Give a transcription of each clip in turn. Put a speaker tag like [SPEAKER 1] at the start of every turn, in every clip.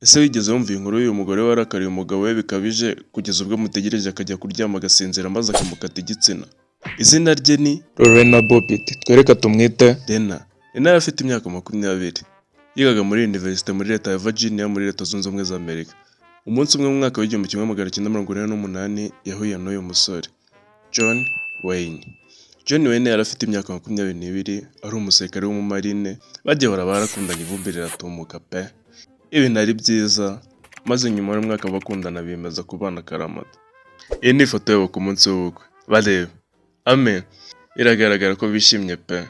[SPEAKER 1] Ese wigeze wumva inkuru y'uyu mugore warakariye umugabo we bikabije kugeza ubwo amutegereje akajya kuryama agasinzira maze akamukata igitsina? Izina rye ni Lorena Bobbitt, twereka tumwite Lena. Lena yari afite imyaka 20. Yigaga muri University muri leta ya Virginia muri leta zunze ubumwe za Amerika. Umunsi umwe mu mwaka w'igihumbi kimwe magana cyenda mirongo inani n'umunani yahuye n'uyu musore John Wayne. John Wayne yari afite imyaka 22, ari umusirikare w'umumarine, bagiye barakundanye ivumbi riratumuka pe. Ibintu ari byiza, maze nyuma y'umwaka bakundana bemeza kubana akaramata. Iyi ni ifoto yabo ku munsi w'ubukwe. Bareba. Amen. Biragaragara ko bishimye pe.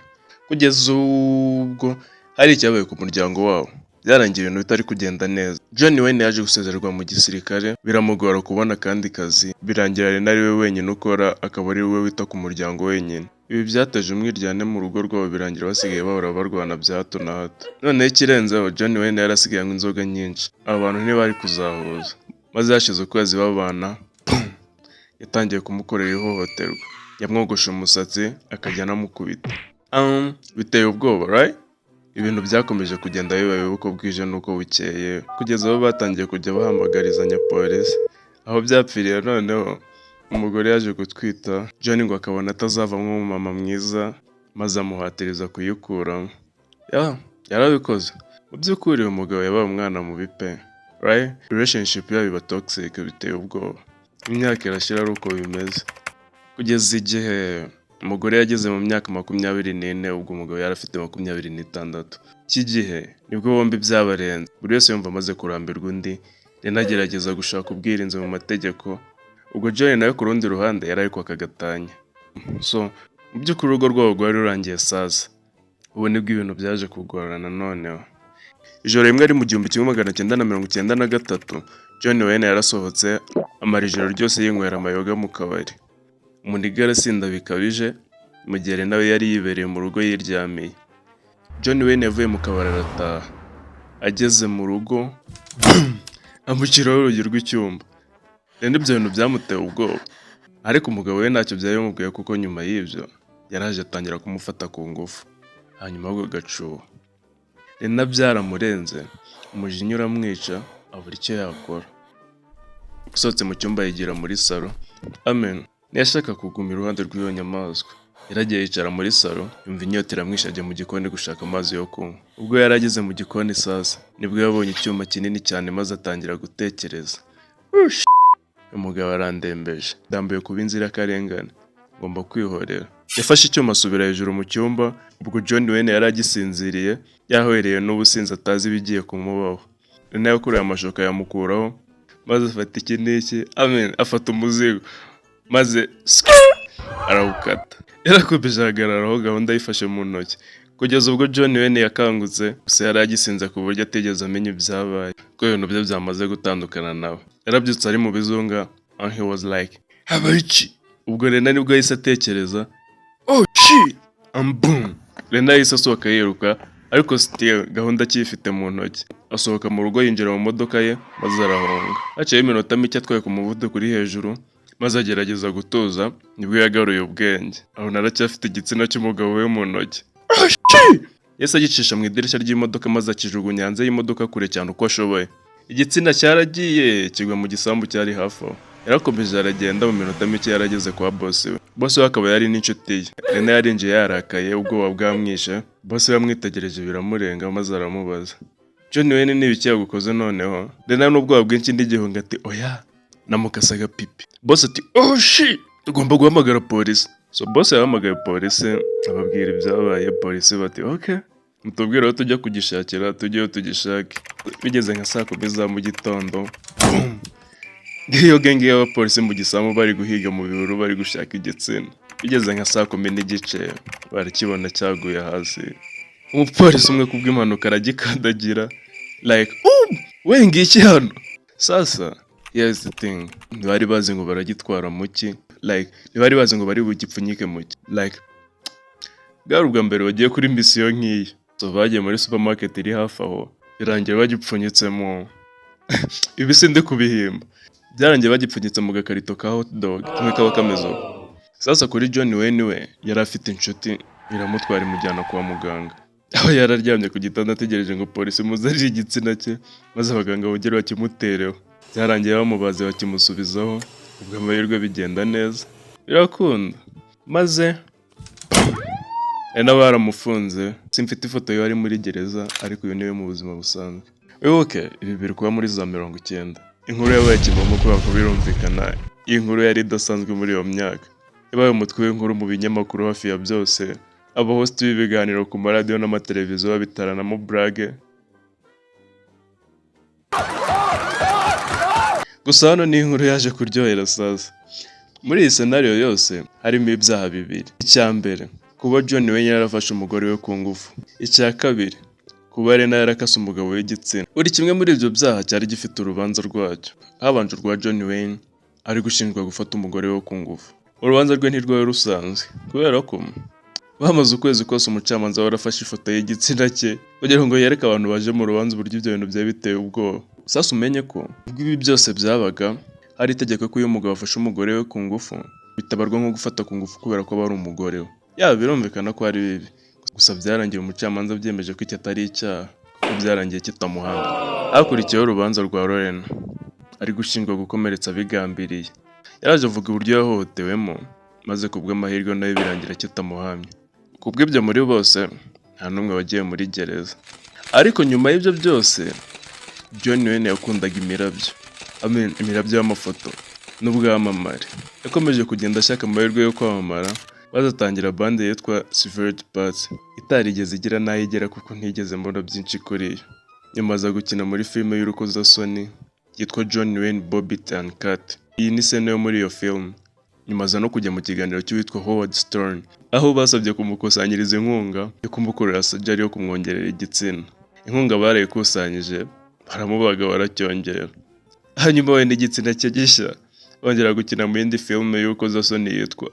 [SPEAKER 1] Kugeza ubwo hari icyabaye ku muryango wabo. Byarangiye ibintu bitari kugenda neza. John Wayne yaje gusezererwa mu gisirikare, biramugora kubona kandi kazi. Birangira Lena ari we wenyine ukora, akaba ari we wita ku muryango wenyine. Ibi byateje umwiryane mu rugo rwabo, birangira basigaye bahora barwana bya hato na hato. Noneho ikirenzeho, John Wayne yari asigaye anywa inzoga nyinshi. Abantu ntibari kuzahuza. Maze hashize ukwezi babana, yatangiye kumukorera ihohoterwa. Yamwogosha umusatsi, akajya anamukubita. Biteye ubwoba, right? Ibintu byakomeje kugenda bibaye uko bwije n'uko bukeye, kugeza aho batangiye kujya bahamagarizanya polisi. Aho byapfiriye noneho, umugore yaje gutwita, John ngo akabona atazavamo umumama mwiza, maze amuhatiriza kuyikuramo. Yarabikoze. Mu by'ukuri uyu mugabo yabaye umwana mubi pe, right? Relationship yabo iba toxic, biteye ubwoba. Imyaka irashira ari uko bimeze. Kugeza igihe umugore yageze mu myaka 24, ubwo umugabo yari afite 26. Iki gihe nibwo bombi byabarenze. Buri wese yumva amaze kurambirwa undi, Lena agerageza gushaka ubwirinzi mu mategeko. Ubwo John nawe ku rundi ruhande yari ariko akagatanya. So, mu by'ukuri urugo rwabo rwari rurangiye sasa. Ubu nibwo ibintu byaje kugorana noneho. Ijoro rimwe ari mu 1993, John Wayne yarasohotse, amara ijoro ryose yinywera amayoga mu kabari. Umuniga arasinda bikabije, mu gihe Lena we yari yibereye mu rugo yiryamiye. John Wayne yavuye mu kabari arataha. Ageze mu rugo, amushyiraho urugi rw'icyumba. Lena ibyo bintu byamuteye ubwoba. Ariko umugabo we ntacyo byari bimubwiye kuko nyuma y'ibyo, yaraje atangira kumufata ku ngufu. Hanyuma ahubwo agacuho. Lena byaramurenze, umujinya uramwica, abura icyo yakora. Asohotse mu cyumba yigira muri salo. Amen. Ntiyashaka kuguma iruhande rw'iyo nyamaswa. Yaragiye yicara muri salo, yumva inyota iramwishe, ajya mu gikoni gushaka amazi yo kunywa. Ubwo yari ageze mu gikoni sasa, nibwo yabonye icyuma kinini cyane maze atangira gutekereza. Umugabo arandembeje, ndambuye kuba inzirakarengane, ngomba kwihorera. Yafashe icyuma asubira hejuru mu cyumba. Ubwo John Wayne yari agisinziriye, yahwereye n'ubusinzi atazi ibigiye kumubaho. Lena yakuruye amashoka yamukuraho, maze afata iki n'iki, amen, afata umuzigo, maze arawukata. Yarakomeje ahagararaho, gahunda yifashe mu ntoki. Kugeza ubwo John Wayne yakangutse, gusa yari agisinze ku buryo atigeze amenya ibyabaye, ko ibintu bye byamaze gutandukana nawe. Yarabyutse ari mu bizunga, and he was like, habaye iki? Ubwo Lena nibwo yahise atekereza, oh shit, boom. Lena yahise asohoka yiruka, ariko still gahunda akiyifite mu ntoki. Asohoka mu rugo yinjira mu modoka ye, maze arahunga. Haciyeho iminota mike atwaye ku muvuduko uri hejuru, maze agerageza gutuza, nibwo yagaruye ubwenge. Aho naracyafite igitsina cy'umugabo we mu ntoki. Yahise agicisha mu idirishya ry'imodoka maze akijugunya hanze y'imodoka kure cyane uko ashoboye. Igitsina cyaragiye kigwa mu gisambu cyari hafi aho. Yarakomeje aragenda, mu minota mike yarageze kwa boss we. Boss we akaba yari n'inshuti ye. Lena yarinjiye yarakaye, ubwoba bwamwishe. Boss we yamwitegereje biramurenga maze aramubaza, John Wayne ni ibiki yagukoze noneho? Lena n'ubwoba bwinshi ndigihunga ati, oya, namukasaga pipi. Boss ati, oh shit, tugomba guhamagara polisi. So boss yahamagaye polisi, ababwira ibyabaye. Polisi bati, okay, mutubwire aho tujya kugishakira, tujyeyo tugishake. Bigeze nka saa 10 za mu gitondo, iyo genge y'abapolisi mu gisambu bari guhiga mu bihuru, bari gushaka igitsina. Bigeze nka saa 10 barakibona cyaguye hasi. Umupolisi umwe kubw'impanuka aragikandagira, like, we ngiki hano. Sasa, here's the thing, ntibari bazi ngo baragitwara muki, like, ntibari bazi ngo bari bugipfunyike muki, like, bwari ubwa mbere bagiye kuri misiyo nk'iyi. So bagiye muri supermarket iri hafi aho, birangiye bagipfunyitsemo. Ibi sindi kubihimba. Byarangiye bagipfunyitse mu gakarito ka hot dog, kimwe kaba kameze uko. Sasa kuri John Wayne we yari afite inshuti, iramutwara imujyana kwa muganga. aho yararyamye ku gitanda ategereje ngo polisi imuzanire igitsina cye maze abaganga bongere bakimutereho. Byarangiye bamubaze bakimusubizaho, ubwo amahirwe bigenda neza birakunda, maze hari n'abaramufunze. Simfite ifoto ye ari muri gereza, ariko uyu niwe mu buzima busanzwe. Wibuke ibi biri kuba muri za 90. Inkuru yabaye kimomo kubera ko birumvikana iyi nkuru yari idasanzwe muri iyo myaka. Yabaye umutwe w'inkuru mu binyamakuru hafi ya byose, abahost b'ibiganiro ku maradiyo n'amateleviziyo babitaranamo brage. Gusa hano ni inkuru yaje kuryohera sasa. Muri iyi scenario yose harimo ibyaha bibiri. Icya mbere, kuba John Wayne yarafashe umugore we ku ngufu. Icya kabiri, kuba Lena yarakase umugabo w'igitsina. Buri kimwe muri ibyo byaha cyari gifite urubanza rwacyo. Habanje urwa John Wayne ari gushinjwa gufata umugore we ku ngufu. Urubanza rwe ntirwari rusanzwe kubera ko bamaze ukwezi kose umucamanza warafashe ifoto y'igitsina cye kugira ngo yereke abantu baje mu rubanza uburyo ibyo bintu byari biteye ubwoba. Sasa umenye ko ubwo ibi byose byabaga, hari itegeko ko iyo umugabo afashe umugore we ku ngufu bitabarwa nko gufata ku ngufu kubera ko aba ari umugore we. Yaba birumvikana ko ari bibi, gusa byarangiye umucamanza byemeje ko iki atari icyaha kuko byarangiye kitamuhama. Hakurikiyeho urubanza rwa Lorena ari gushinjwa gukomeretsa abigambiriye. Yaraje avuga uburyo yahohotewemo, maze kubw'amahirwe nawe birangira kitamuhamye. Kubw'ibyo muri bose nta n'umwe wagiye muri gereza. Ariko nyuma y'ibyo byose John Wayne yakundaga imirabyo y'amafoto n'ubwamamare. Yakomeje kugenda ashaka amahirwe yo kwamamara, maze atangira bande yitwa Severed Parts itarigeze igira n'aho igera kuko ntigeze mbona byinshi kuri yo. Nyuma aza gukina muri filime y'urukozasoni yitwa John Wayne Bobby and Cat. Iyi ni scene yo muri iyo film. Nyuma aza no kujya mu kiganiro cy'uwitwa Howard Stern, aho basabye kumukusanyiriza inkunga yo kumukorera surgery yo kumwongerera igitsina. Inkunga barayikusanyije, baramubaga baracyongera. Hanyuma we n'igitsina cye gishya bongera gukina mu yindi filime y'urukozasoni yitwa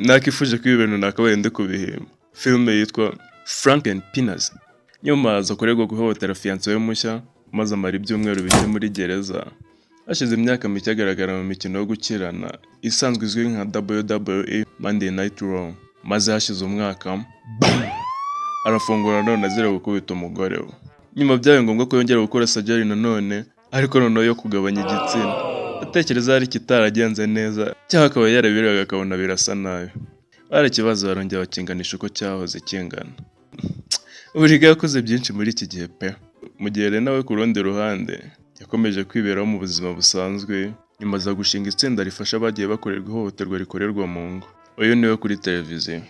[SPEAKER 1] nakifuje ko ibi bintu nakabaye ndi kubihimba. Filime yitwa Frankenpeanuts. Nyuma aza kuregwa guhohotera fiancé we mushya, maze amara ibyumweru bike muri gereza. Hashize imyaka mike agaragara mu mikino yo gukirana isanzwe izwi nka WWE Monday Night Raw. Maze hashize umwaka arafungura none azira gukubita umugore we. Nyuma byabaye ngombwa ko yongera gukora surgery nanone, ariko noneho yo kugabanya igitsina. Atekereza hari kitaragenze neza cyangwa akaba yarabiraga akabona birasa nabi. Barakibazo barongera bakinganisha uko cyahoze kingana. Buriga yakoze byinshi muri iki gihe pe. Mu gihe Lena we ku rundi ruhande yakomeje kwiberaho mu buzima busanzwe, nyuma aza gushinga itsinda rifasha abagiye bakorerwa ihohoterwa rikorerwa mu ngo. Uyu niwe kuri televiziyo.